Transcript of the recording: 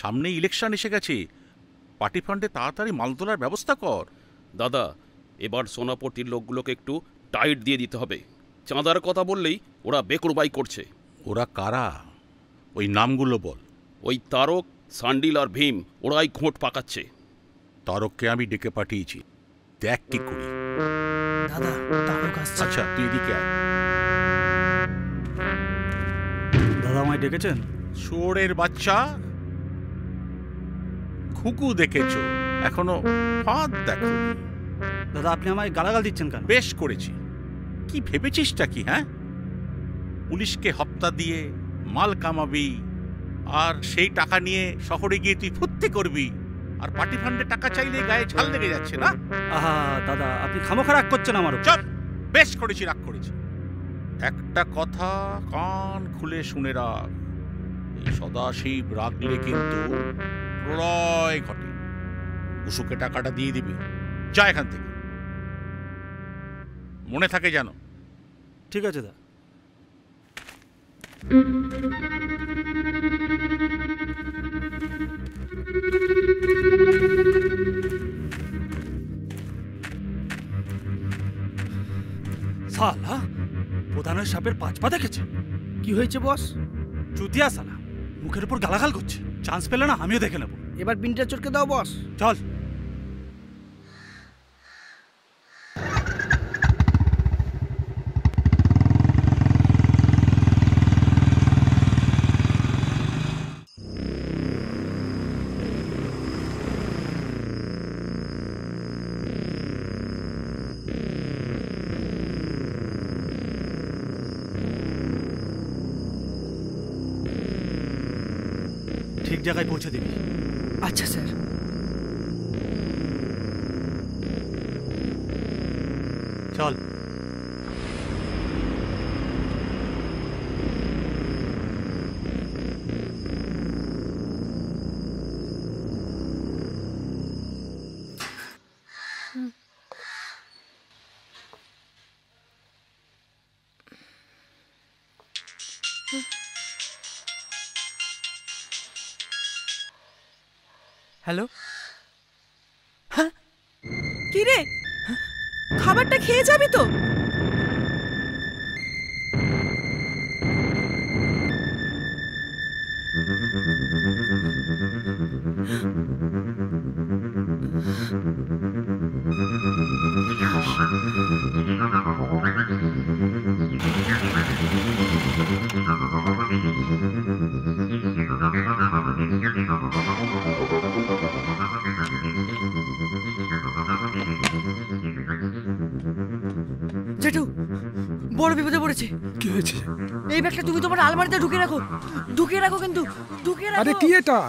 সামনে ইলেকশন এসে গেছে, পার্টি ফান্ডে তাড়াতাড়ি মাল তোলার ব্যবস্থা কর। দাদা, এবার সোনাপট্টির লোকগুলোকে একটু টাইট দিয়ে দিতে হবে। চাঁদার কথা বললেই ওরা বেকুরবাই করছে। ওরা কারা? ওই নামগুলো বল। ওই তারক, সান্ডিল আর ভীম, ওরাই ঘোঁট পাকাচ্ছে। তারককে আমি ডেকে পাঠিয়েছি, দেখ কি করি। দাদা, তারক আসছে। আচ্ছা, তুই এদিকে আয়। দাদা, আমায় ডেকেছেন? চোরের বাচ্চা, খুকু দেখেছো, এখনো ফাঁদ দেখো। দাদা, আপনি আমায় গালাগাল দিচ্ছেন কেন? বেশ করেছি। কি ভেবেছিসটা কি? হ্যাঁ, পুলিশকে হপ্তা দিয়ে মাল কামাবি, আর সেই টাকা নিয়ে শহরে গিয়ে তুই ফুর্তি করবি, আর পার্টি ফান্ডে টাকা চাইলে গায়ে ঝাল লেগে যাচ্ছে না? আহা দাদা, আপনি খামোখা রাগ করছেন আমার উপর। চল, বেশ করেছি, রাগ করেছি। একটা কথা কান খুলে শুনে রাখ, এই সদাশিব রাখলে কিন্তু প্রলয় ঘটে। উসুকে টাকাটা দিয়ে দিবি, যা এখান থেকে, মনে থাকে জানো। ঠিক আছে দা। সালা, প্রধানের সাপের 5 পা দেখেছে। কি হয়েছে বস? চুতিয়া সালা, মুখের উপর গালাগাল করছে। চান্স পেলে না আমিও দেখে নেব। এবার বিনটা চটকে দাও বস। চল। ঠিক জায়গায় পৌঁছে দিবি। আচ্ছা স্যার। চল। হ্যালো, হ্যাঁ কি রে, খাবারটা খেয়ে যাবি তো? জেঠু, বড় বিপদে পড়েছে। কি হয়েছে? এই ব্যাগটা তুমি তোমার আলমারিতে ঢুকিয়ে রাখো, ঢুকিয়ে রাখো কিন্তু, ঢুকিয়ে রাখো। আরে কি এটা?